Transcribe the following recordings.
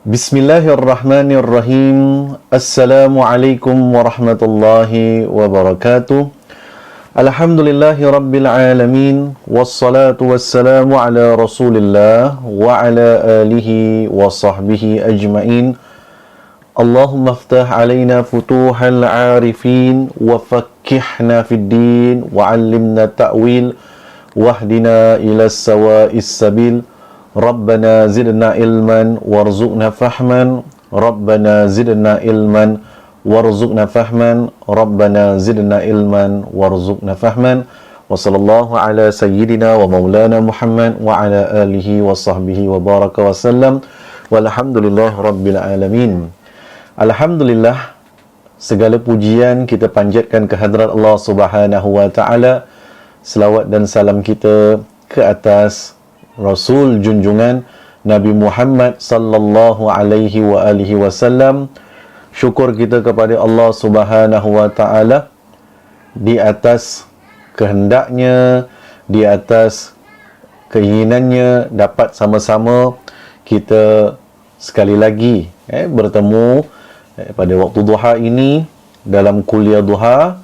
Bismillahirrahmanirrahim. Assalamualaikum warahmatullahi wabarakatuh. Alhamdulillahi rabbil alamin. Wassalatu wassalamu ala rasulillah wa ala alihi wa sahbihi ajma'in. Allahumma aftah alaina futuhal arifin wa fakkihna fid din wa allimna ta'wil wahdina ila sawa'is sabil. Rabbana zidna ilman warzuqna fahman. Rabbana zidna ilman warzuqna fahman. Rabbana zidna ilman warzuqna fahman. Wa sallallahu ala sayyidina wa maulana Muhammad wa ala alihi wa sahbihi wa baraka wa sallam. Walhamdulillah rabbil alamin. Alhamdulillah, segala pujian kita panjatkan ke hadrat Allah Subhanahu wa taala. Selawat dan salam kita ke atas Rasul junjungan Nabi Muhammad sallallahu alaihi wa alihi wasallam. Syukur kita kepada Allah Subhanahu wa taala di atas kehendaknya, di atas keinginannya dapat sama-sama kita sekali lagi bertemu pada waktu duha ini dalam kuliah duha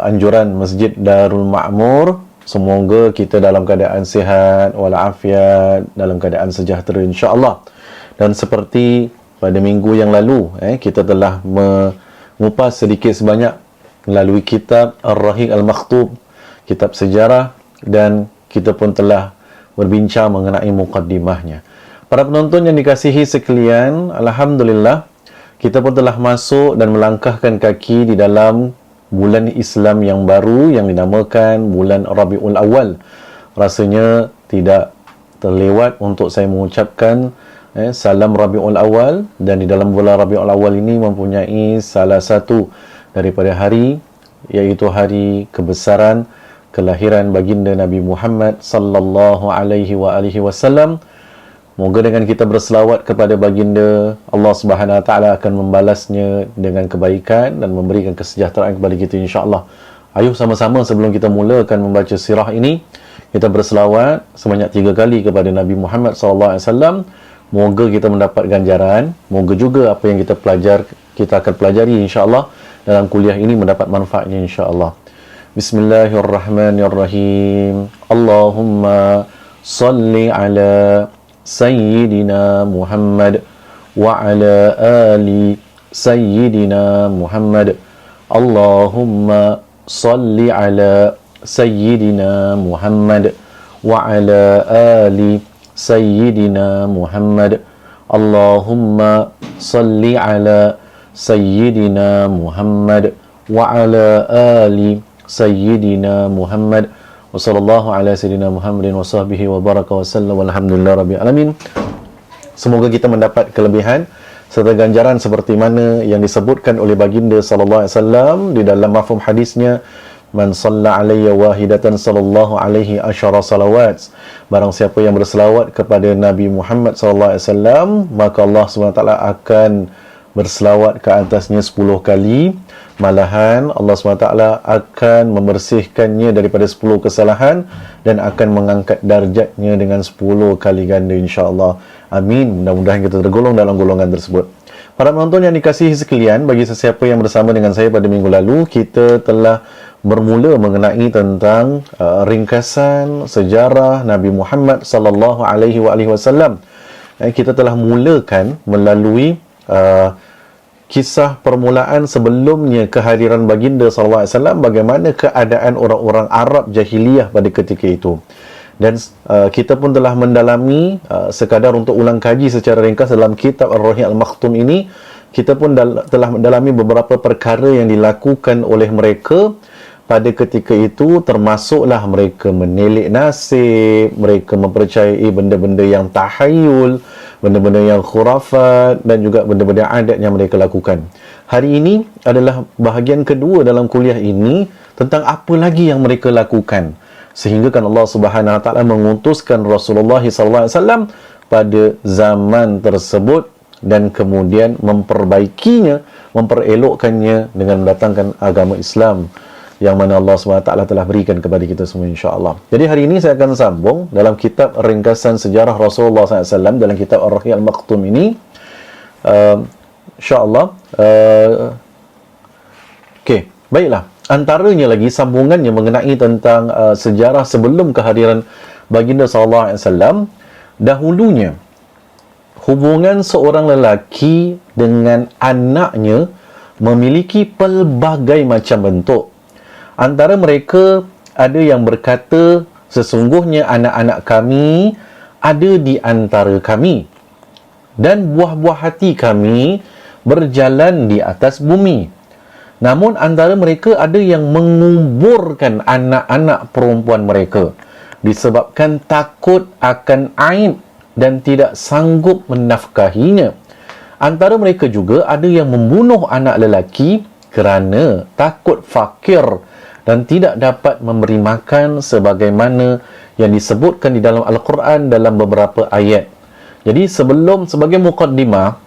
anjuran Masjid Darul Ma'mur. Semoga kita dalam keadaan sihat walafiat, dalam keadaan sejahtera insya-Allah. Dan seperti pada minggu yang lalu, kita telah mengupas sedikit sebanyak melalui kitab Ar-Rahiq Al-Makhtub, kitab sejarah, dan kita pun telah berbincang mengenai muqaddimahnya. Para penonton yang dikasihi sekalian, alhamdulillah kita pun telah masuk dan melangkahkan kaki di dalam bulan Islam yang baru yang dinamakan bulan Rabiul Awal. Rasanya tidak terlewat untuk saya mengucapkan salam Rabiul Awal, dan di dalam bulan Rabiul Awal ini mempunyai salah satu daripada hari, iaitu hari kebesaran kelahiran baginda Nabi Muhammad sallallahu alaihi wa alihi wasallam. Moga dengan kita berselawat kepada baginda, Allah Subhanahu wa taala akan membalasnya dengan kebaikan dan memberikan kesejahteraan kepada kita insya-Allah. Ayuh sama-sama sebelum kita mulakan membaca sirah ini, kita berselawat sebanyak 3 kali kepada Nabi Muhammad sallallahu alaihi wasallam. Moga kita mendapat ganjaran, moga juga apa yang kita akan pelajari insya-Allah dalam kuliah ini mendapat manfaatnya insya-Allah. Bismillahirrahmanirrahim. Allahumma salli ala Sayyidina Muhammad wa ala ali Sayyidina Muhammad. Allahumma salli ala Sayyidina Muhammad wa ala ali Sayyidina Muhammad. Allahumma salli ala Sayyidina Muhammad wa ala ali Sayyidina Muhammad. Wa sallallahu ala sayyidina Muhammadin wa sahbihi wa baraka wa sallam. Walhamdulillah rabbil alamin. Semoga kita mendapat kelebihan serta ganjaran seperti mana yang disebutkan oleh baginda sallallahu alaihi wasallam di dalam mafhum hadisnya, man shalla alayya wahidatan sallallahu alaihi asyara salawat. Barang siapa yang berselawat kepada Nabi Muhammad sallallahu alaihi wasallam, maka Allah Subhanahu wa taala akan berselawat ke atasnya 10 kali. Malahan Allah SWT akan membersihkannya daripada 10 kesalahan dan akan mengangkat darjatnya dengan 10 kali ganda insya-Allah. Amin. Mudah-mudahan kita tergolong dalam golongan tersebut. Para penonton yang dikasihi sekalian, bagi sesiapa yang bersama dengan saya pada minggu lalu, kita telah bermula mengenai tentang ringkasan sejarah Nabi Muhammad sallallahu alaihi wasallam. Kita telah mulakan melalui kisah permulaan sebelumnya kehadiran baginda sallallahu alaihi wasallam, bagaimana keadaan orang-orang Arab jahiliyah pada ketika itu. Dan kita pun telah mendalami sekadar untuk ulang kaji secara ringkas dalam kitab Ar-Rahiq Al-Maktum ini, kita pun telah mendalami beberapa perkara yang dilakukan oleh mereka pada ketika itu, termasuklah mereka menelik nasib, mereka mempercayai benda-benda yang tahayul, benda-benda yang khurafat, dan juga benda-benda adat yang mereka lakukan. Hari ini adalah bahagian kedua dalam kuliah ini tentang apa lagi yang mereka lakukan, sehingga kan Allah Subhanahu wa taala mengutuskan Rasulullah sallallahu alaihi wasallam pada zaman tersebut dan kemudian memperbaikinya, memperelokkannya dengan mendatangkan agama Islam yang mana Allah SWT telah berikan kepada kita semua insya-Allah. Jadi hari ini saya akan sambung dalam kitab ringkasan sejarah Rasulullah SAW dalam kitab Ar-Rahiq Al-Maktum ini. InsyaAllah. Okey, baiklah. Antaranya lagi sambungannya mengenai tentang sejarah sebelum kehadiran baginda sallallahu alaihi wasallam. Dahulunya hubungan seorang lelaki dengan anaknya memiliki pelbagai macam bentuk. Antara mereka ada yang berkata, sesungguhnya anak-anak kami ada di antara kami dan buah-buah hati kami berjalan di atas bumi. Namun antara mereka ada yang menguburkan anak-anak perempuan mereka disebabkan takut akan aib dan tidak sanggup menafkahinya. Antara mereka juga ada yang membunuh anak lelaki kerana takut fakir dan tidak dapat memberi makan sebagaimana yang disebutkan di dalam Al-Quran dalam beberapa ayat. Jadi sebagai muqaddimah,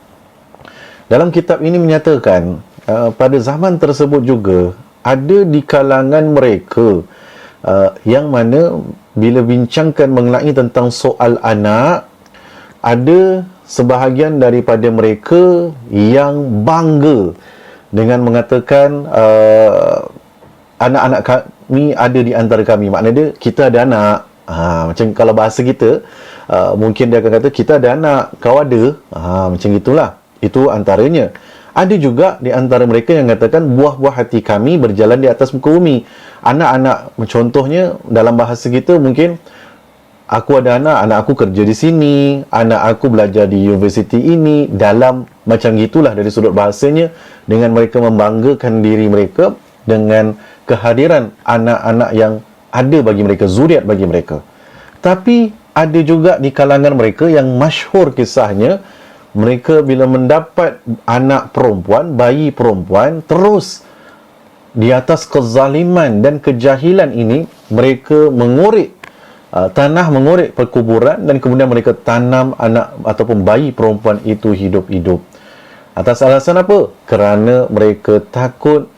dalam kitab ini menyatakan pada zaman tersebut juga ada di kalangan mereka yang mana bila bincangkan mengenai tentang soal anak, ada sebahagian daripada mereka yang bangga dengan mengatakan anak-anak kami ada di antara kami. Maknanya dia, kita ada anak. Macam kalau bahasa kita, mungkin dia akan kata kita ada anak, kau ada. Macam itulah. Itu antaranya. Ada juga di antara mereka yang mengatakan buah-buah hati kami berjalan di atas muka bumi. Anak-anak, contohnya dalam bahasa kita mungkin aku ada anak aku kerja di sini, anak aku belajar di universiti ini, dalam macam gitulah dari sudut bahasanya, dengan mereka membanggakan diri mereka dengan kehadiran anak-anak yang ada bagi mereka, zuriat bagi mereka. Tapi ada juga di kalangan mereka yang masyhur kisahnya, mereka bila mendapat anak perempuan, bayi perempuan, terus di atas kezaliman dan kejahilan ini, mereka mengorek tanah, mengorek perkuburan, dan kemudian mereka tanam anak ataupun bayi perempuan itu hidup-hidup. Atas alasan apa? Kerana mereka takut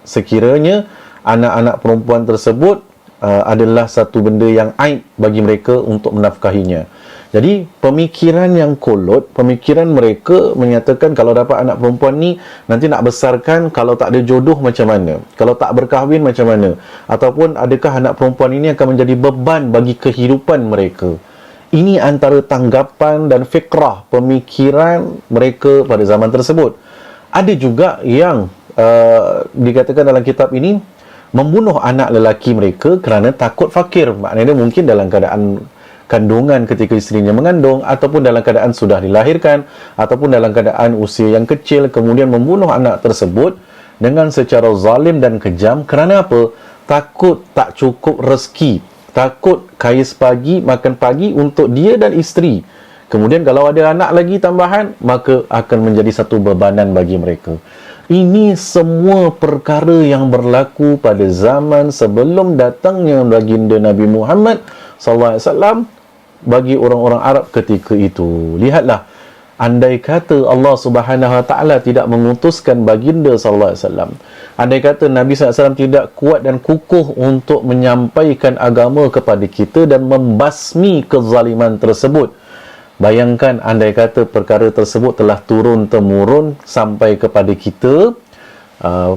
sekiranya anak-anak perempuan tersebut adalah satu benda yang aib bagi mereka untuk menafkahinya. Jadi pemikiran yang kolot, pemikiran mereka menyatakan kalau dapat anak perempuan ni nanti nak besarkan, kalau tak ada jodoh macam mana, kalau tak berkahwin macam mana, ataupun adakah anak perempuan ini akan menjadi beban bagi kehidupan mereka. Ini antara tanggapan dan fikrah pemikiran mereka pada zaman tersebut. Ada juga yang dikatakan dalam kitab ini membunuh anak lelaki mereka kerana takut fakir. Maknanya mungkin dalam keadaan kandungan ketika isterinya mengandung, ataupun dalam keadaan sudah dilahirkan, ataupun dalam keadaan usia yang kecil, kemudian membunuh anak tersebut dengan secara zalim dan kejam. Kerana apa? Takut tak cukup rezeki, takut kais pagi makan pagi untuk dia dan isteri. Kemudian kalau ada anak lagi tambahan, maka akan menjadi satu bebanan bagi mereka. Ini semua perkara yang berlaku pada zaman sebelum datangnya baginda Nabi Muhammad SAW bagi orang-orang Arab ketika itu. Lihatlah, andai kata Allah Subhanahu Wa Taala tidak mengutuskan baginda sallallahu alaihi wasallam, andai kata Nabi SAW tidak kuat dan kukuh untuk menyampaikan agama kepada kita dan membasmi kezaliman tersebut, bayangkan andai kata perkara tersebut telah turun-temurun sampai kepada kita,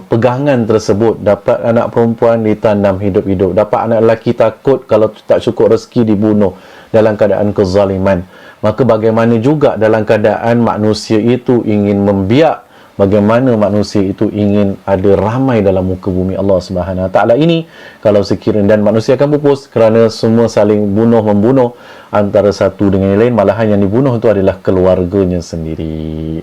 pegangan tersebut, dapat anak perempuan ditanam hidup-hidup, dapat anak lelaki takut kalau tak cukup rezeki dibunuh dalam keadaan kezaliman. Maka bagaimana juga dalam keadaan manusia itu ingin membiak, bagaimana manusia itu ingin ada ramai dalam muka bumi Allah Subhanahu Wa Taala ini, kalau sekiranya, dan manusia akan pupus kerana semua saling bunuh-membunuh antara satu dengan yang lain, malahan yang dibunuh itu adalah keluarganya sendiri.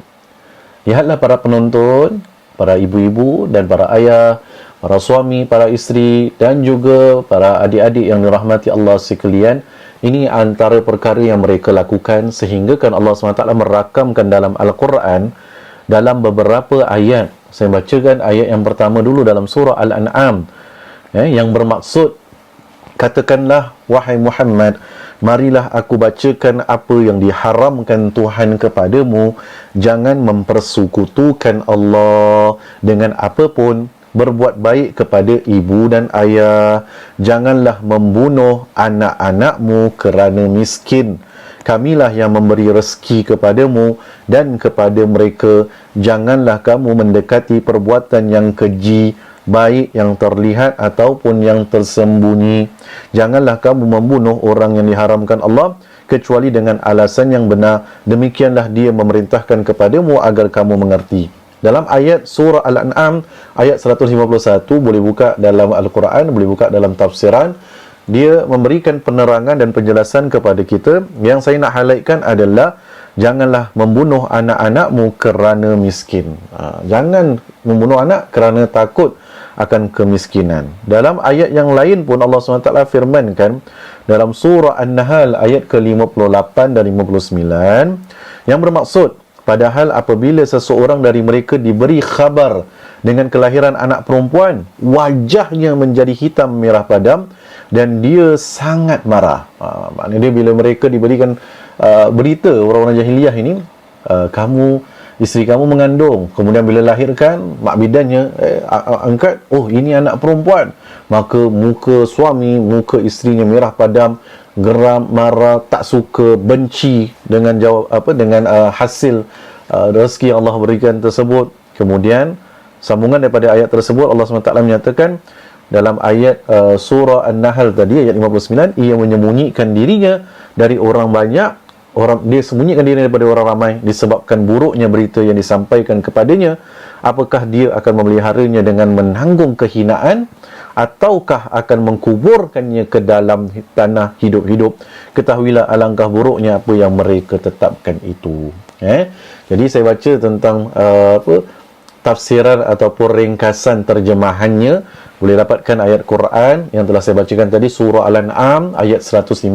Lihatlah para penonton, para ibu-ibu dan para ayah, para suami, para isteri, dan juga para adik-adik yang dirahmati Allah sekalian. Ini antara perkara yang mereka lakukan, sehingga kan Allah SWT merakamkan dalam Al-Quran dalam beberapa ayat. Saya bacakan ayat yang pertama dulu dalam surah Al-An'am, yang bermaksud, katakanlah wahai Muhammad, marilah aku bacakan apa yang diharamkan Tuhan kepadamu, jangan mempersekutukan Allah dengan apapun, berbuat baik kepada ibu dan ayah, janganlah membunuh anak-anakmu kerana miskin, kamilah yang memberi rezeki kepadamu dan kepada mereka. Janganlah kamu mendekati perbuatan yang keji, baik yang terlihat ataupun yang tersembunyi. Janganlah kamu membunuh orang yang diharamkan Allah kecuali dengan alasan yang benar. Demikianlah dia memerintahkan kepadamu agar kamu mengerti. Dalam ayat surah Al-An'am ayat 151, boleh buka dalam Al-Quran, boleh buka dalam tafsiran, dia memberikan penerangan dan penjelasan kepada kita. Yang saya nak highlightkan adalah janganlah membunuh anak-anakmu kerana miskin. Jangan membunuh anak kerana takut akan kemiskinan. Dalam ayat yang lain pun Allah SWT firmankan dalam surah An-Nahl ayat ke-58 dan 59, yang bermaksud, padahal apabila seseorang dari mereka diberi khabar dengan kelahiran anak perempuan, wajahnya menjadi hitam merah padam dan dia sangat marah. Maknanya dia bila mereka diberikan berita orang-orang jahiliyah ini, isteri kamu mengandung, kemudian bila lahirkan mak bidannya angkat, oh ini anak perempuan, maka muka suami, muka isterinya merah padam, geram, marah, tak suka, benci dengan hasil rezeki yang Allah berikan tersebut. Kemudian sambungan daripada ayat tersebut, Allah SWT menyatakan dalam ayat surah An-Nahl tadi ayat 59, ia menyembunyikan dirinya dari orang banyak, dia sembunyikan diri daripada orang ramai disebabkan buruknya berita yang disampaikan kepadanya. Apakah dia akan memeliharanya dengan menanggung kehinaan, ataukah akan mengkuburkannya ke dalam tanah hidup-hidup? Ketahuilah alangkah buruknya apa yang mereka tetapkan itu. Jadi saya baca tentang tafsiran ataupun ringkasan terjemahannya. Boleh dapatkan ayat Quran yang telah saya bacakan tadi, surah Al-An'am ayat 151,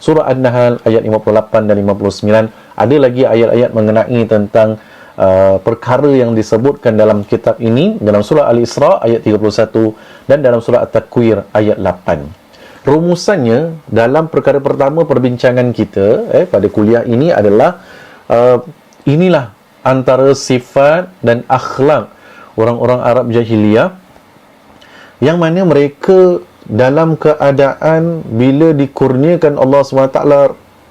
surah An-Nahl ayat 58 dan 59. Ada lagi ayat-ayat mengenai tentang perkara yang disebutkan dalam kitab ini dalam surah Al-Isra ayat 31 dan dalam surah At-Takwir ayat 8. Rumusannya dalam perkara pertama perbincangan kita pada kuliah ini adalah inilah antara sifat dan akhlak orang-orang Arab jahiliyah, yang mana mereka dalam keadaan bila dikurniakan Allah SWT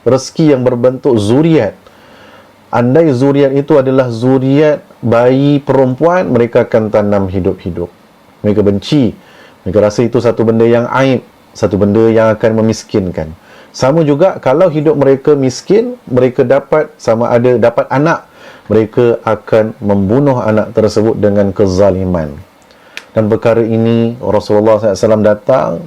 rezeki yang berbentuk zuriat, andai zuriat itu adalah zuriat bayi perempuan, mereka akan tanam hidup-hidup. Mereka benci, mereka rasa itu satu benda yang aib, satu benda yang akan memiskinkan. Sama juga kalau hidup mereka miskin, mereka dapat sama ada dapat anak, mereka akan membunuh anak tersebut dengan kezaliman. Dan perkara ini Rasulullah SAW datang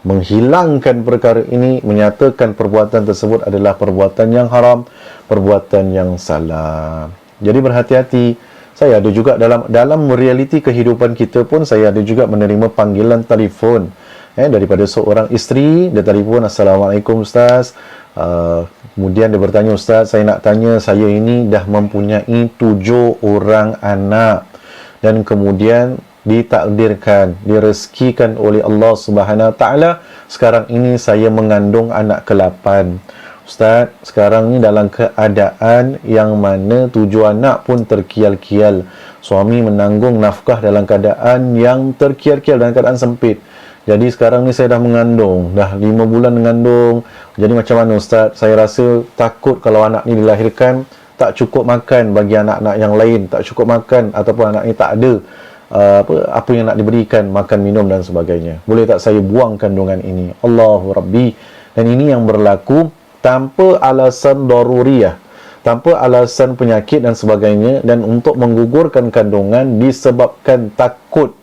menghilangkan perkara ini, menyatakan perbuatan tersebut adalah perbuatan yang haram, perbuatan yang salah. Jadi berhati-hati. Saya ada juga dalam realiti kehidupan kita pun, saya ada juga menerima panggilan telefon daripada seorang isteri. Dia telefon, "Assalamualaikum Ustaz." Kemudian dia bertanya, "Ustaz, saya nak tanya, saya ini dah mempunyai 7 orang anak dan kemudian ditakdirkan, direzekikan oleh Allah Subhanahu Wa Taala. Sekarang ini saya mengandung anak ke-8. Ustaz, sekarang ni dalam keadaan yang mana 7 anak pun terkial-kial. Suami menanggung nafkah dalam keadaan yang terkial-kial, dalam keadaan sempit. Jadi sekarang ni saya dah mengandung, dah 5 bulan mengandung. Jadi macam mana Ustaz? Saya rasa takut kalau anak ni dilahirkan tak cukup makan bagi anak-anak yang lain, tak cukup makan ataupun anak ni tak ada apa yang nak diberikan, makan, minum dan sebagainya. Boleh tak saya buang kandungan ini?" Allahu Rabbi. Dan ini yang berlaku tanpa alasan daruriyah, tanpa alasan penyakit dan sebagainya, dan untuk menggugurkan kandungan disebabkan takut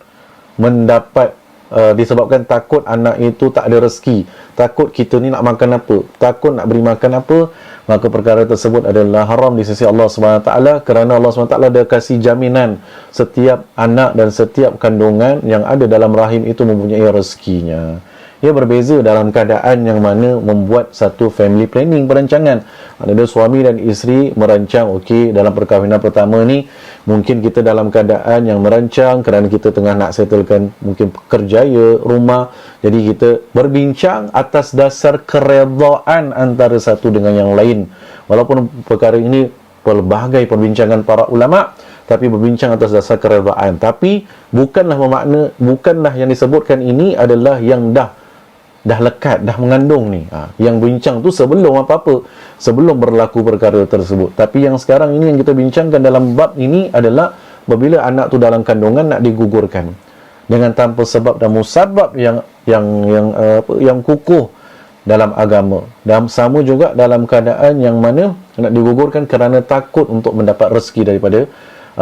disebabkan takut anak itu tak ada rezeki, takut kita ni nak makan apa, takut nak beri makan apa, maka perkara tersebut adalah haram di sisi Allah SWT, kerana Allah SWT dah kasih jaminan setiap anak dan setiap kandungan yang ada dalam rahim itu mempunyai rezekinya. Ia berbeza dalam keadaan yang mana membuat satu family planning, perancangan. Ada suami dan isteri merancang, okey, dalam perkahwinan pertama ni mungkin kita dalam keadaan yang merancang kerana kita tengah nak settlekan mungkin kerjaya, rumah. Jadi kita berbincang atas dasar keredaan antara satu dengan yang lain. Walaupun perkara ini pelbagai perbincangan para ulama, tapi berbincang atas dasar keredaan. Tapi bukanlah yang disebutkan ini adalah yang dah dah lekat, dah mengandung ni. Yang bincang tu sebelum apa-apa, sebelum berlaku perkara tersebut. Tapi yang sekarang ini yang kita bincangkan dalam bab ini adalah apabila anak tu dalam kandungan nak digugurkan dengan tanpa sebab dan musabab yang kukuh dalam agama. Dan sama juga dalam keadaan yang mana nak digugurkan kerana takut untuk mendapat rezeki daripada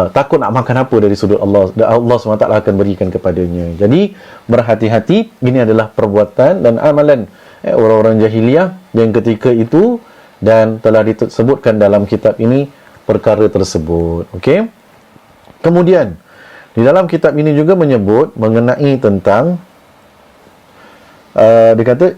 takut nak makan apa dari sudut Allah, dan Allah SWT akan berikan kepadanya. Jadi berhati-hati, ini adalah perbuatan dan amalan orang-orang jahiliah yang ketika itu, dan telah disebutkan dalam kitab ini perkara tersebut. Okey. Kemudian di dalam kitab ini juga menyebut mengenai tentang dia kata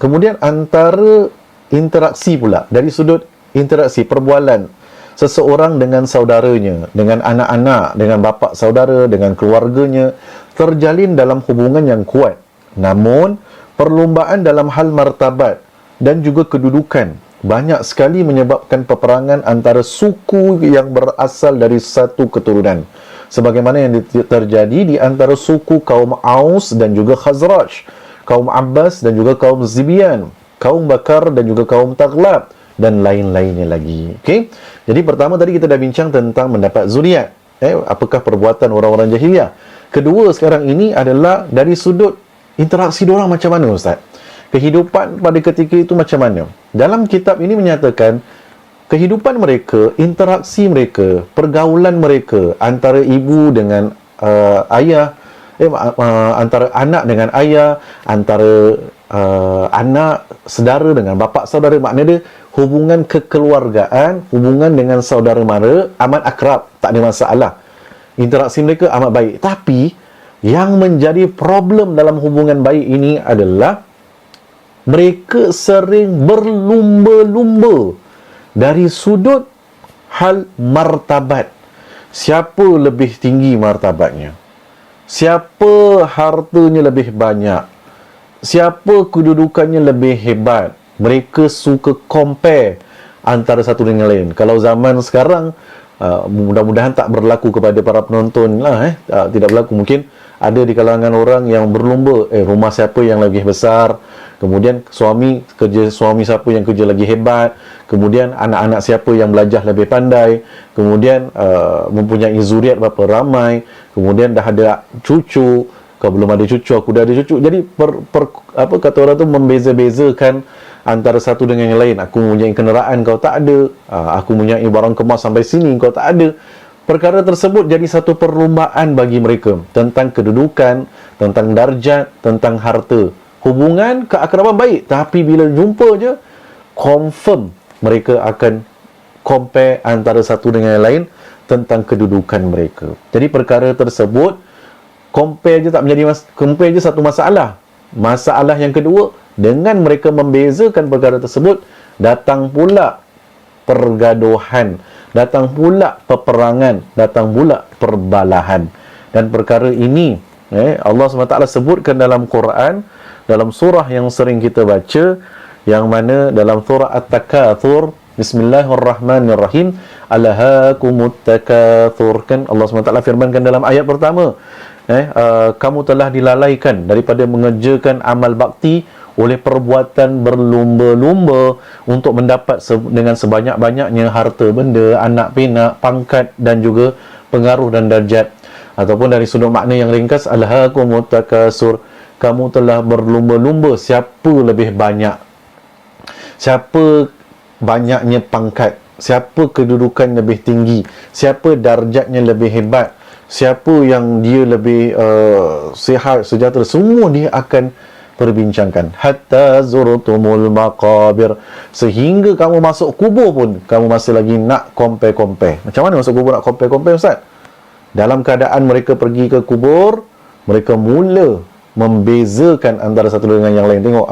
kemudian antara interaksi pula, dari sudut interaksi perbualan seseorang dengan saudaranya, dengan anak-anak, dengan bapa saudara, dengan keluarganya, terjalin dalam hubungan yang kuat. Namun perlumbaan dalam hal martabat dan juga kedudukan banyak sekali menyebabkan peperangan antara suku yang berasal dari satu keturunan, sebagaimana yang terjadi di antara suku kaum Aus dan juga Khazraj, kaum Abbas dan juga kaum Zibian, kaum Bakar dan juga kaum Taghlab, dan lain-lainnya lagi. Okey. Jadi pertama tadi kita dah bincang tentang mendapat zuriat. Apakah perbuatan orang-orang jahiliah. Kedua sekarang ini adalah dari sudut interaksi diorang macam mana, Ustaz? Kehidupan pada ketika itu macam mana? Dalam kitab ini menyatakan kehidupan mereka, interaksi mereka, pergaulan mereka antara ibu dengan ayah, antara anak dengan ayah, antara anak saudara dengan bapa saudara, maknanya dia hubungan kekeluargaan, hubungan dengan saudara mara amat akrab, tak ada masalah. Interaksi mereka amat baik. Tapi yang menjadi problem dalam hubungan baik ini adalah mereka sering berlumba-lumba dari sudut hal martabat. Siapa lebih tinggi martabatnya? Siapa hartanya lebih banyak? Siapa kedudukannya lebih hebat? Mereka suka compare antara satu dengan lain. Kalau zaman sekarang, mudah-mudahan tak berlaku kepada para penonton lah, tidak berlaku. Mungkin ada di kalangan orang yang berlumba, rumah siapa yang lebih besar, kemudian suami siapa yang kerja lagi hebat, kemudian anak-anak siapa yang belajar lebih pandai, kemudian mempunyai zuriat berapa ramai, kemudian dah ada cucu. Kalau belum ada cucu, aku dah ada cucu. Jadi apa kata orang tu, membeza-bezakan antara satu dengan yang lain. Aku mempunyai kenderaan, kau tak ada. Aku mempunyai barang kemas sampai sini, kau tak ada. Perkara tersebut jadi satu perlumbaan bagi mereka tentang kedudukan, tentang darjat, tentang harta. Hubungan keakraban baik, tapi bila jumpa je, confirm mereka akan compare antara satu dengan yang lain tentang kedudukan mereka. Jadi perkara tersebut compare je satu masalah. Masalah yang kedua, dengan mereka membezakan perkara tersebut, datang pula pergaduhan, datang pula peperangan, datang pula perbalahan. Dan perkara ini Allah SWT sebutkan dalam Quran, dalam surah yang sering kita baca, yang mana dalam surah At-Takatsur, Bismillahirrahmanirrahim, Alhaakumut takatsur, kan Allah SWT firmankan dalam ayat pertama, kamu telah dilalaikan daripada mengerjakan amal bakti oleh perbuatan berlumba-lumba untuk mendapat dengan sebanyak-banyaknya harta benda, anak pinak, pangkat dan juga pengaruh dan darjat. Ataupun dari sudut makna yang ringkas, alhaakumut takasur, kamu telah berlumba-lumba siapa lebih banyak, siapa banyaknya pangkat, siapa kedudukan lebih tinggi, siapa darjatnya lebih hebat, siapa yang dia lebih sihat, sejahtera, semua dia akan perbincangkan. Hatta zurtumul maqabir, sehingga kamu masuk kubur pun kamu masih lagi nak compare-compare. Macam mana masuk kubur nak compare-compare, Ustaz? Dalam keadaan mereka pergi ke kubur, mereka mula membezakan antara satu dengan yang lain. Tengok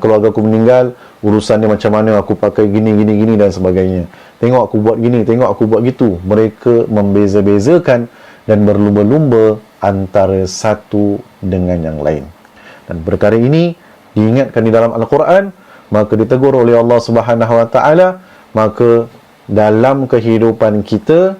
keluarga aku meninggal, urusannya macam mana, aku pakai gini dan sebagainya. Tengok aku buat gini, tengok aku buat gitu. Mereka membeza-bezakan dan berlumba-lumba antara satu dengan yang lain. Dan perkara ini diingatkan di dalam Al-Quran, maka ditegur oleh Allah Subhanahu Wa Taala. Maka dalam kehidupan kita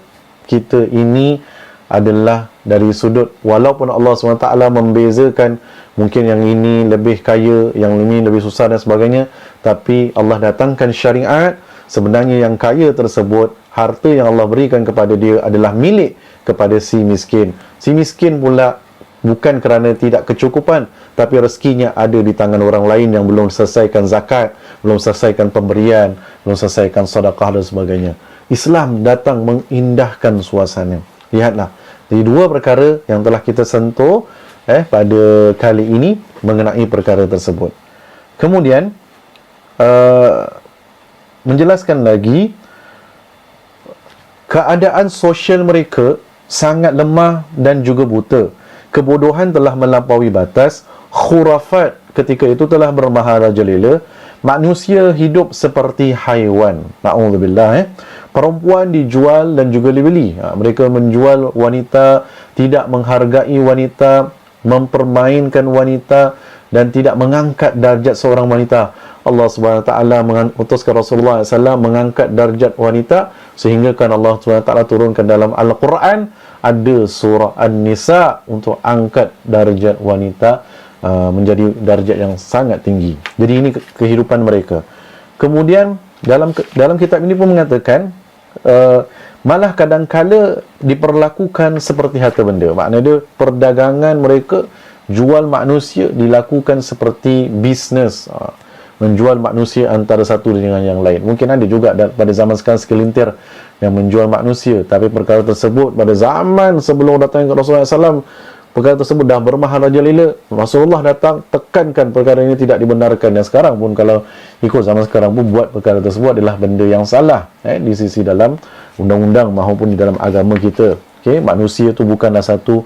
ini adalah dari sudut, walaupun Allah SWT membezakan, mungkin yang ini lebih kaya, yang ini lebih susah dan sebagainya, tapi Allah datangkan syariat, sebenarnya yang kaya tersebut, harta yang Allah berikan kepada dia adalah milik kepada si miskin. Si miskin pula bukan kerana tidak kecukupan, tapi rezekinya ada di tangan orang lain yang belum selesaikan zakat, belum selesaikan pemberian, belum selesaikan sedekah dan sebagainya. Islam datang mengindahkan suasana. Lihatlah, jadi dua perkara yang telah kita sentuh pada kali ini mengenai perkara tersebut. Kemudian menjelaskan lagi, keadaan sosial mereka sangat lemah dan juga buta. Kebodohan telah melampaui batas, khurafat ketika itu telah bermaharajalela. Manusia hidup seperti haiwan. Na'udzubillah. Perempuan dijual dan juga dibeli. Mereka menjual wanita, tidak menghargai wanita, mempermainkan wanita dan tidak mengangkat darjat seorang wanita. Allah Subhanahu Wa Taala mengutuskan Rasulullah SAW mengangkat darjat wanita, sehingga kan Allah Subhanahu Wa Taala turunkan dalam Al-Quran ada surah An-Nisa untuk angkat darjat wanita menjadi darjat yang sangat tinggi. Jadi ini kehidupan mereka. Kemudian dalam kitab ini pun mengatakan malah kadang-kala diperlakukan seperti harta benda. Maknanya perdagangan mereka, jual manusia dilakukan seperti bisnes, menjual manusia antara satu dengan yang lain. Mungkin ada juga pada zaman sekarang sekelintir yang menjual manusia, tapi perkara tersebut pada zaman sebelum datangnya Rasulullah SAW, perkara tersebut dah bermaharajalela. Rasulullah datang tekankan perkara ini tidak dibenarkan, dan sekarang pun kalau ikut zaman sekarang pun buat perkara tersebut adalah benda yang salah di sisi dalam undang-undang maupun di dalam agama kita. Manusia itu bukanlah satu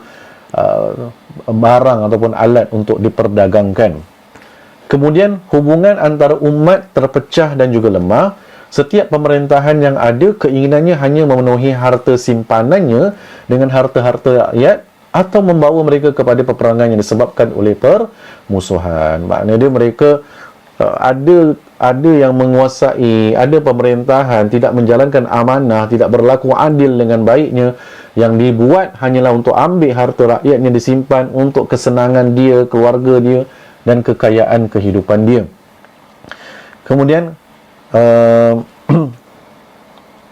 barang ataupun alat untuk diperdagangkan. Kemudian hubungan antara umat terpecah dan juga lemah. Setiap pemerintahan yang ada keinginannya hanya memenuhi harta simpanannya dengan harta-harta rakyat, atau membawa mereka kepada peperangan yang disebabkan oleh permusuhan. Maknanya dia mereka ada yang menguasai, ada pemerintahan tidak menjalankan amanah, tidak berlaku adil dengan baiknya, yang dibuat hanyalah untuk ambil harta rakyatnya disimpan untuk kesenangan dia, keluarga dia dan kekayaan kehidupan dia. Kemudian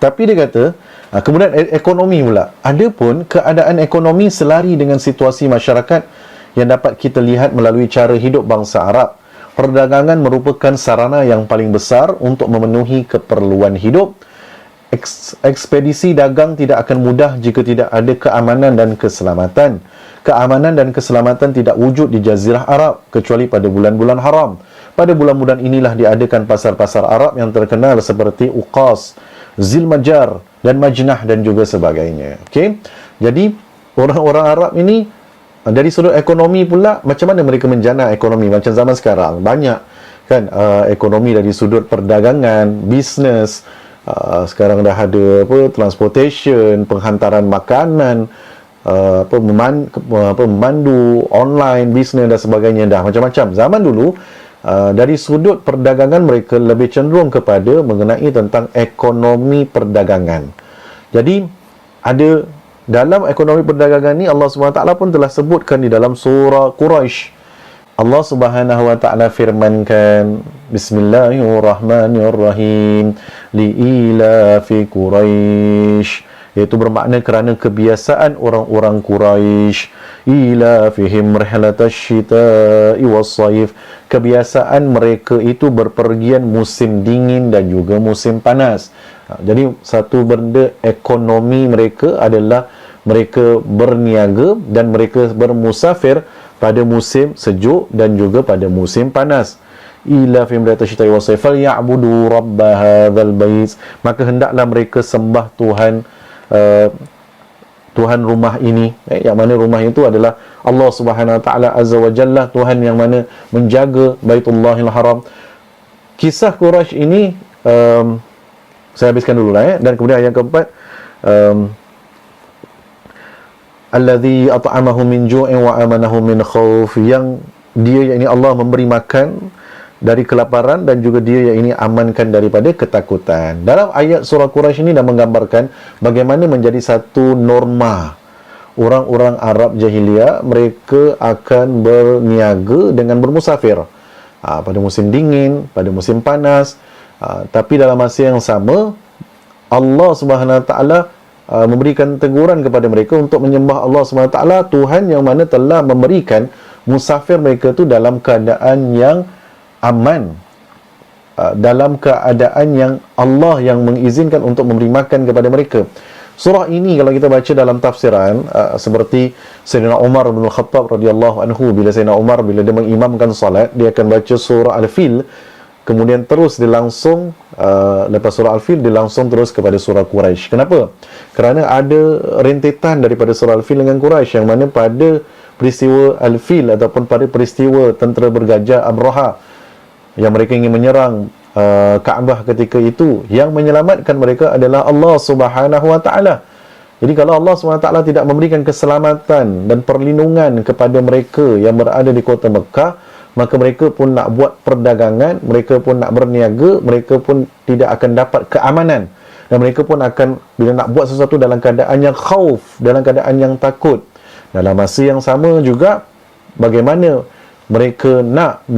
tapi dia kata, kemudian ekonomi pula. Adapun keadaan ekonomi selari dengan situasi masyarakat yang dapat kita lihat melalui cara hidup bangsa Arab. Perdagangan merupakan sarana yang paling besar untuk memenuhi keperluan hidup. Ekspedisi dagang tidak akan mudah jika tidak ada keamanan dan keselamatan. Keamanan dan keselamatan tidak wujud di Jazirah Arab kecuali pada bulan-bulan haram. Pada bulan-bulan inilah diadakan pasar-pasar Arab yang terkenal seperti Uqas, Zilmajar dan Majnah dan juga sebagainya. Jadi orang-orang Arab ini dari sudut ekonomi pula, macam mana mereka menjana ekonomi macam zaman sekarang? Banyak kan ekonomi dari sudut perdagangan, bisnes. Sekarang dah ada transportation, penghantaran makanan, memandu online, bisnes dan sebagainya, dah macam-macam. Zaman dulu dari sudut perdagangan mereka lebih cenderung kepada mengenai tentang ekonomi perdagangan. Jadi ada dalam ekonomi perdagangan ni Allah SWT pun telah sebutkan di dalam surah Quraisy. Allah Subhanahu wa taala firmankan, Bismillahirrahmanirrahim, liilafi Quraisy, iaitu bermakna kerana kebiasaan orang-orang Quraisy, ilafihim rihlatash syita'i was-sayf, kebiasaan mereka itu berpergian musim dingin dan juga musim panas. Jadi satu benda ekonomi mereka adalah mereka berniaga dan mereka bermusafir pada musim sejuk dan juga pada musim panas. Ila fi imrata syita'i wa sayf falyabudu rabb hadzal bait, maka hendaklah mereka sembah Tuhan rumah ini, yang mana rumah itu adalah Allah Subhanahu wa taala azza wa jalla, Tuhan yang mana menjaga Baitullahil Haram. Kisah Quraisy ini saya habiskan dulu lah dan kemudian yang keempat, alladzi at'amahum min ju'in wa amanahum min khauf, yang dia yakni Allah memberi makan dari kelaparan dan juga dia yang ini amankan daripada ketakutan. Dalam ayat surah Quraisy ini dah menggambarkan bagaimana menjadi satu norma orang-orang Arab jahiliyah, mereka akan berniaga dengan bermusafir pada musim dingin, pada musim panas. Tapi dalam masa yang sama, Allah Subhanahu Wa Taala memberikan teguran kepada mereka untuk menyembah Allah Subhanahu Wa Taala, Tuhan yang mana telah memberikan musafir mereka tu dalam keadaan yang aman, dalam keadaan yang Allah yang mengizinkan untuk memberi makan kepada mereka. Surah ini kalau kita baca dalam tafsiran, seperti Sayyidina Umar bin Khattab radhiyallahu anhu, bila Sayyidina Umar bila dia mengimamkan salat, dia akan baca surah Al-Fil, kemudian terus dia langsung lepas surah Al-Fil dia langsung terus kepada surah Quraisy. Kenapa? Kerana ada rentetan daripada surah Al-Fil dengan Quraisy, yang mana pada peristiwa Al-Fil ataupun pada peristiwa tentera bergajah Abraha yang mereka ingin menyerang Kaabah ketika itu, yang menyelamatkan mereka adalah Allah Subhanahu Wa Taala. Jadi kalau Allah Subhanahu Wa Taala tidak memberikan keselamatan dan perlindungan kepada mereka yang berada di kota Mekah, maka mereka pun nak buat perdagangan, mereka pun nak berniaga, mereka pun tidak akan dapat keamanan, dan mereka pun akan, bila nak buat sesuatu dalam keadaan yang khauf, dalam keadaan yang takut. Dalam masa yang sama juga, bagaimana mereka nak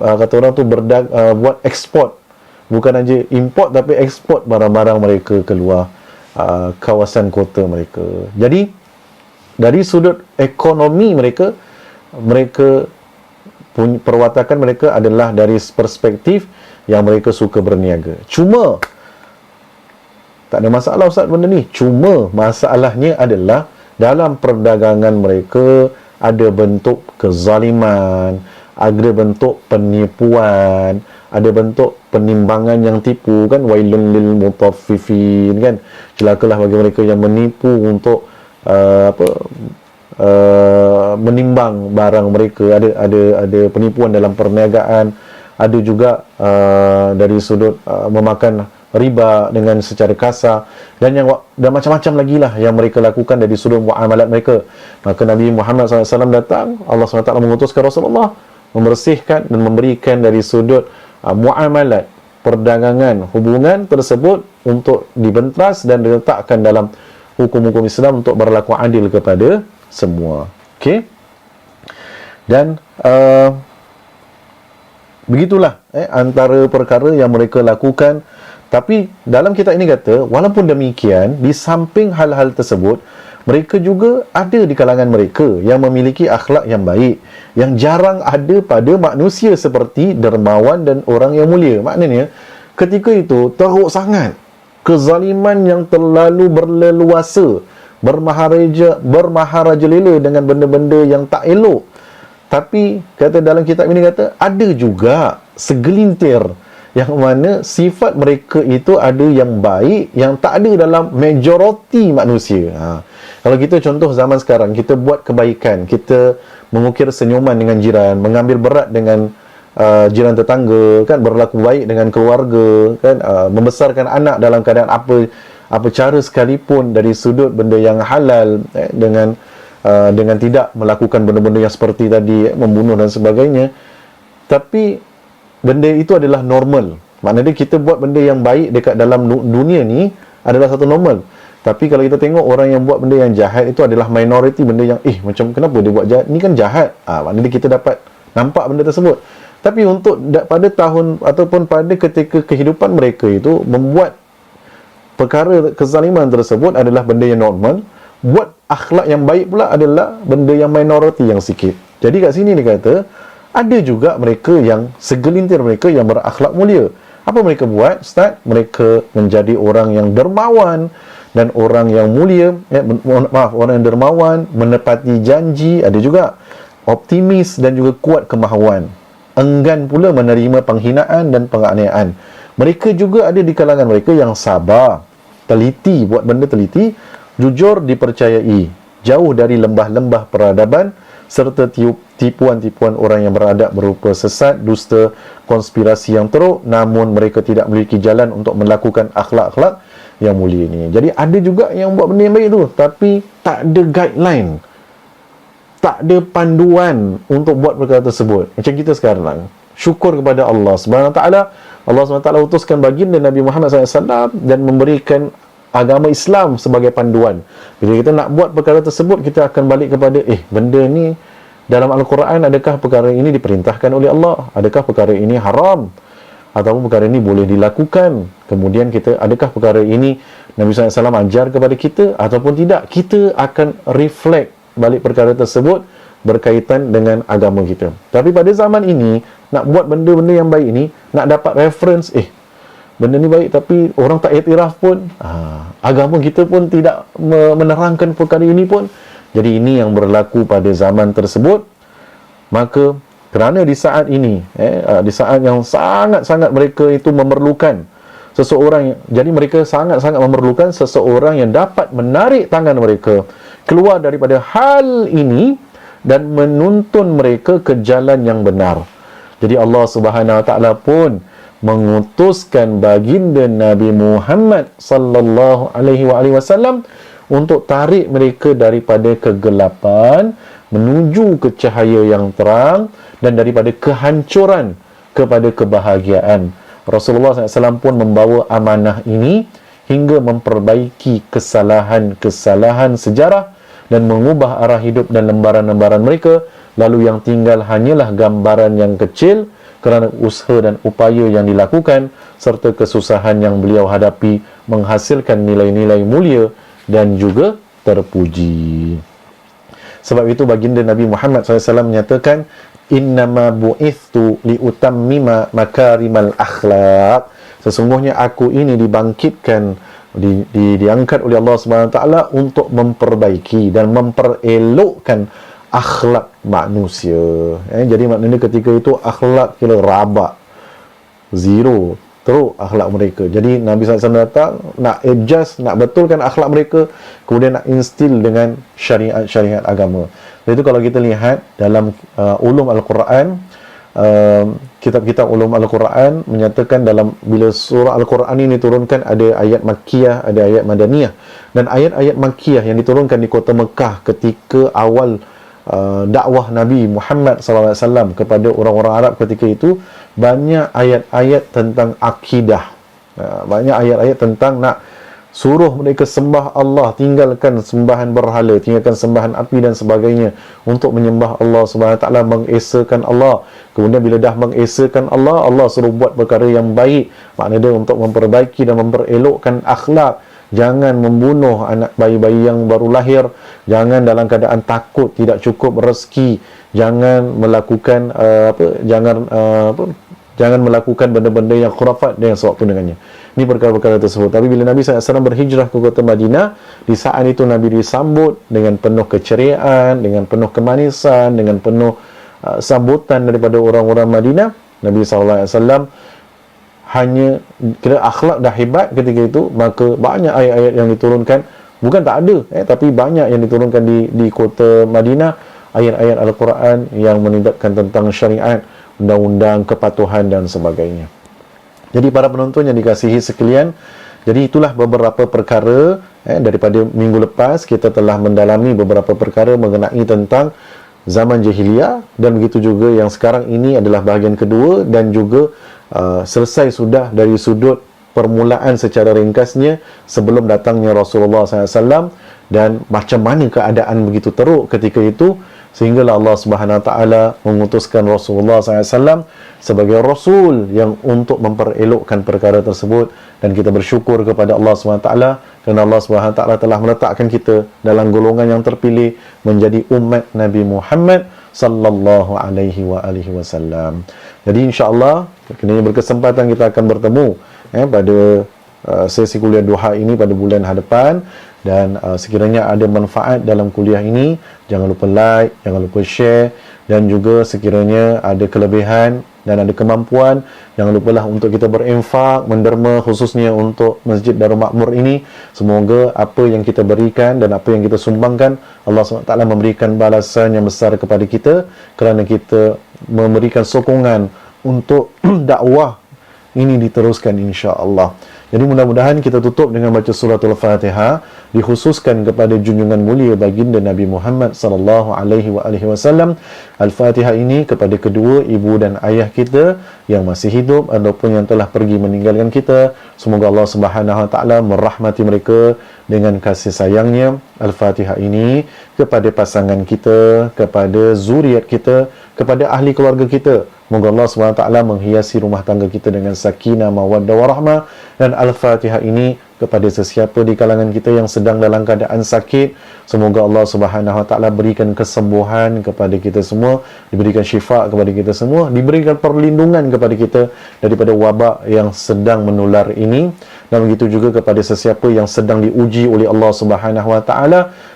kata orang tu buat ekspor, bukan aja import tapi ekspor barang-barang mereka keluar kawasan kota mereka. Jadi dari sudut ekonomi mereka punya perwatakan mereka adalah dari perspektif yang mereka suka berniaga. Cuma tak ada masalah Ustaz benda ni, cuma masalahnya adalah dalam perdagangan mereka ada bentuk kezaliman, ada bentuk penipuan, ada bentuk penimbangan yang tipu, kan, wailun lil mutaffifin, kan, celakalah bagi mereka yang menipu untuk menimbang barang mereka. Ada penipuan dalam perniagaan, ada juga dari sudut memakan riba dengan secara kasar, dan macam-macam lagi lah yang mereka lakukan dari sudut muamalat mereka. Maka Nabi Muhammad SAW datang, Allah SWT mengutuskan Rasulullah membersihkan dan memberikan dari sudut muamalat, perdagangan, hubungan tersebut untuk dibentas dan diletakkan dalam hukum-hukum Islam untuk berlaku adil kepada semua. Okey? Dan begitulah antara perkara yang mereka lakukan. Tapi dalam kitab ini kata, walaupun demikian, di samping hal-hal tersebut, mereka juga ada di kalangan mereka yang memiliki akhlak yang baik, yang jarang ada pada manusia, seperti dermawan dan orang yang mulia. Maknanya, ketika itu teruk sangat kezaliman yang terlalu berleluasa, bermaharajalela dengan benda-benda yang tak elok. Tapi kata dalam kitab ini kata, ada juga segelintir yang mana sifat mereka itu ada yang baik, yang tak ada dalam majoriti manusia. Kalau kita contoh zaman sekarang, kita buat kebaikan, kita mengukir senyuman dengan jiran, mengambil berat dengan jiran tetangga, kan, berlaku baik dengan keluarga, kan, membesarkan anak dalam keadaan apa cara sekalipun dari sudut benda yang halal, dengan tidak melakukan benda-benda yang seperti tadi, membunuh dan sebagainya. Tapi benda itu adalah normal. Maknanya kita buat benda yang baik dekat dalam dunia ni adalah satu normal. Tapi kalau kita tengok orang yang buat benda yang jahat, itu adalah minoriti, benda yang macam kenapa dia buat jahat, ni kan jahat. Maknanya kita dapat nampak benda tersebut. Tapi untuk pada tahun ataupun pada ketika kehidupan mereka itu, membuat perkara kezaliman tersebut adalah benda yang normal. Buat akhlak yang baik pula adalah benda yang minoriti, yang sikit. Jadi kat sini dia kata, ada juga mereka yang segelintir mereka yang berakhlak mulia. Apa mereka buat, Ustaz? Mereka menjadi orang yang dermawan dan orang yang mulia, orang yang dermawan, menepati janji, ada juga optimis dan juga kuat kemahuan. Enggan pula menerima penghinaan dan penganiayaan. Mereka juga ada di kalangan mereka yang sabar, teliti, buat benda teliti, jujur dipercayai, jauh dari lembah-lembah peradaban, serta tipuan-tipuan orang yang beradab berupa sesat, dusta, konspirasi yang teruk, namun mereka tidak memiliki jalan untuk melakukan akhlak-akhlak yang mulia ini. Jadi ada juga yang buat benda yang baik tu, tapi tak ada guideline, tak ada panduan untuk buat perkara tersebut. Macam kita sekarang, syukur kepada Allah Subhanahu Wa Taala. Allah Subhanahu Wa Taala utuskan baginda Nabi Muhammad SAW dan memberikan agama Islam sebagai panduan. Bila kita nak buat perkara tersebut, kita akan balik kepada benda ni dalam Al-Quran, adakah perkara ini diperintahkan oleh Allah? Adakah perkara ini haram? Ataupun perkara ini boleh dilakukan? Kemudian kita, adakah perkara ini Nabi SAW ajar kepada kita ataupun tidak? Kita akan reflect balik perkara tersebut berkaitan dengan agama kita. Tapi pada zaman ini, nak buat benda-benda yang baik ini, nak dapat reference, benda ni baik tapi orang tak iktiraf pun, agama kita pun tidak menerangkan perkara ini pun. Jadi ini yang berlaku pada zaman tersebut. Maka kerana di saat ini, di saat yang sangat-sangat mereka itu memerlukan seseorang, jadi mereka sangat-sangat memerlukan seseorang yang dapat menarik tangan mereka keluar daripada hal ini dan menuntun mereka ke jalan yang benar. Jadi Allah Subhanahu Wa Taala pun mengutuskan baginda Nabi Muhammad sallallahu alaihi wasallam untuk tarik mereka daripada kegelapan menuju ke cahaya yang terang dan daripada kehancuran kepada kebahagiaan. Rasulullah SAW pun membawa amanah ini hingga memperbaiki kesalahan-kesalahan sejarah dan mengubah arah hidup dan lembaran-lembaran mereka. Lalu yang tinggal hanyalah gambaran yang kecil kerana usaha dan upaya yang dilakukan serta kesusahan yang beliau hadapi menghasilkan nilai-nilai mulia dan juga terpuji. Sebab itu baginda Nabi Muhammad SAW menyatakan, innama bu'ithtu liutammima makarimal akhlaq. Sesungguhnya aku ini dibangkitkan, diangkat oleh Allah Subhanahu Wa Taala untuk memperbaiki dan memperelokkan akhlak manusia. Jadi maknanya ketika itu akhlak kira rabak, zero, teruk akhlak mereka. Jadi Nabi SAW datang nak adjust, nak betulkan akhlak mereka, kemudian nak instill dengan syariat-syariat agama. Jadi kalau kita lihat dalam ulum Al-Quran, kitab-kitab ulum Al-Quran menyatakan dalam bila surah Al-Quran ini diturunkan, ada ayat Makkiyah, ada ayat Madaniyah. Dan ayat-ayat Makkiyah yang diturunkan di kota Mekah ketika awal dakwah Nabi Muhammad SAW kepada orang-orang Arab ketika itu, banyak ayat-ayat tentang akidah, banyak ayat-ayat tentang nak suruh mereka sembah Allah, tinggalkan sembahan berhala, tinggalkan sembahan api dan sebagainya, untuk menyembah Allah Subhanahu Wa Taala, mengesakan Allah. Kemudian bila dah mengesakan Allah, Allah suruh buat perkara yang baik, maknanya untuk memperbaiki dan memperelokkan akhlak. Jangan membunuh anak bayi-bayi yang baru lahir, jangan dalam keadaan takut tidak cukup rezeki, jangan melakukan jangan melakukan benda-benda yang khurafat dan yang sewaktu dengannya. Ini perkara-perkara tersebut. Tapi bila Nabi SAW berhijrah ke kota Madinah, di saat itu Nabi disambut dengan penuh keceriaan, dengan penuh kemanisan, dengan penuh sambutan daripada orang-orang Madinah. Nabi SAW hanya kira akhlak dah hebat ketika itu, maka banyak ayat-ayat yang diturunkan, bukan tak ada, tapi banyak yang diturunkan di kota Madinah, ayat-ayat Al-Quran yang menindatkan tentang syariat, undang-undang, kepatuhan dan sebagainya. Jadi para penonton yang dikasihi sekalian, jadi itulah beberapa perkara daripada minggu lepas kita telah mendalami beberapa perkara mengenai tentang zaman jahiliyah, dan begitu juga yang sekarang ini adalah bahagian kedua, dan juga selesai sudah dari sudut permulaan secara ringkasnya sebelum datangnya Rasulullah SAW dan macam mana keadaan begitu teruk ketika itu, sehinggalah Allah Subhanahu Wa Taala mengutuskan Rasulullah SAW sebagai Rasul yang untuk memperelokkan perkara tersebut. Dan kita bersyukur kepada Allah Subhanahu Wa Taala kerana Allah Subhanahu Wa Taala telah meletakkan kita dalam golongan yang terpilih menjadi umat Nabi Muhammad sallallahu alaihi wasallam. Jadi insya-Allah kini berkesempatan kita akan bertemu pada sesi kuliah duha ini pada bulan hadapan. Dan sekiranya ada manfaat dalam kuliah ini, jangan lupa like, jangan lupa share, dan juga sekiranya ada kelebihan dan ada kemampuan, jangan lupalah untuk kita berinfak, menderma, khususnya untuk Masjid Darul Makmur ini. Semoga apa yang kita berikan dan apa yang kita sumbangkan, Allah SWT memberikan balasan yang besar kepada kita kerana kita memberikan sokongan untuk dakwah ini diteruskan insya-Allah. Jadi mudah-mudahan kita tutup dengan baca suratul Fatihah dikhususkan kepada junjungan mulia baginda Nabi Muhammad sallallahu alaihi wasallam. Al-Fatihah ini kepada kedua ibu dan ayah kita yang masih hidup ataupun yang telah pergi meninggalkan kita. Semoga Allah Subhanahu wa taala merahmati mereka dengan kasih sayangnya. Al-Fatihah ini kepada pasangan kita, kepada zuriat kita, kepada ahli keluarga kita. Moga Allah SWT menghiasi rumah tangga kita dengan sakinah, mawaddah, warahmah. Dan Al-Fatihah ini kepada sesiapa di kalangan kita yang sedang dalam keadaan sakit. Semoga Allah SWT berikan kesembuhan kepada kita semua, diberikan syifa kepada kita semua, diberikan perlindungan kepada kita daripada wabak yang sedang menular ini. Dan begitu juga kepada sesiapa yang sedang diuji oleh Allah SWT.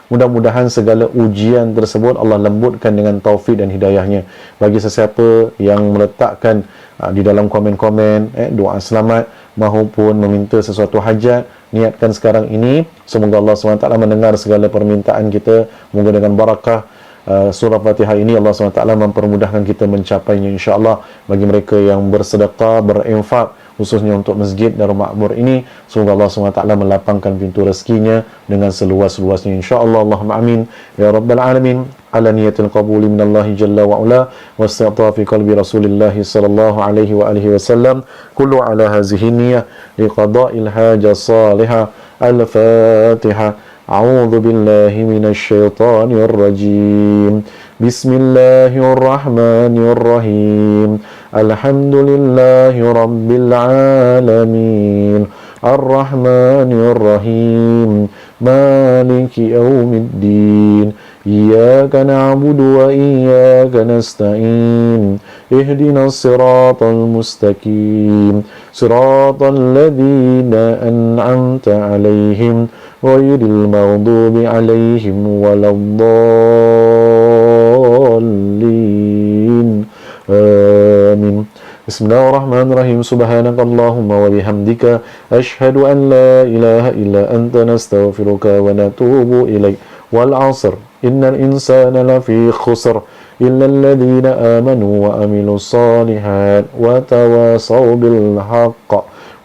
Mudah-mudahan segala ujian tersebut Allah lembutkan dengan taufik dan hidayahnya. Bagi sesiapa yang meletakkan di dalam komen-komen doa selamat maupun meminta sesuatu hajat, niatkan sekarang ini. Semoga Allah SWT mendengar segala permintaan kita. Moga dengan barakah surah Fatihah ini Allah SWT mempermudahkan kita mencapainya, insya-Allah. Bagi mereka yang bersedekah, berinfak, khususnya untuk masjid Darul Ma'mur ini, semoga Allah SWT melapangkan pintu rezekinya dengan seluas-luasnya, insya-Allah. Allahumma amin ya rabbal alamin. Ala niyatil qabuli minallahi jalla wa ala wa istighfar fi qalbi Rasulillah sallallahu alaihi wa alihi wasallam. Kullu ala hazihi niyyah liqada'il hajah salihah. Al-Fatihah. A'udzu billahi minasy syaithanir rajim. Bismillahirrahmanirrahim. Alhamdulillahi rabbil alamin. Ar-Rahmanir-Rahim. Maliki yaumiddin. Iyyaka na'budu wa iyyaka nasta'in. Ihdinas siratal mustaqim. Siratal ladzina an'amta 'alaihim ghairil maghdubi 'alaihim waladdallin. Amin. Bismillahirrahmanirrahim. Subhanakallahumma wa bihamdika asyhadu an la ilaha illa anta nastaghfiruka wa natubu ilaik. Wal 'asr innal insana lafi khusr illa alladhina amanu wa amilus solihat wa tawasaw bil haqq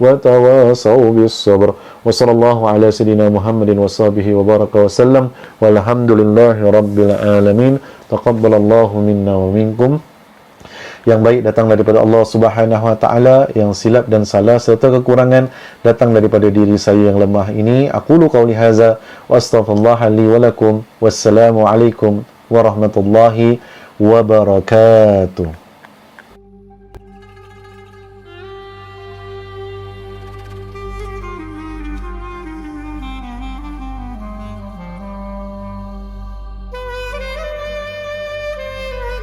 wa tawasaw bis sabr. Wa sallallahu ala sayyidina Muhammadin wa sahbihi wa baraka wa sallam. Walhamdulillahi rabbil alamin. Taqabbalallahu minna wa minkum. Yang baik datang daripada Allah Subhanahu wa taala, yang silap dan salah serta kekurangan datang daripada diri saya yang lemah ini. Aqulu qauli hadza wa astaghfirullah li wa lakum. Wassalamu alaikum warahmatullahi wabarakatuh.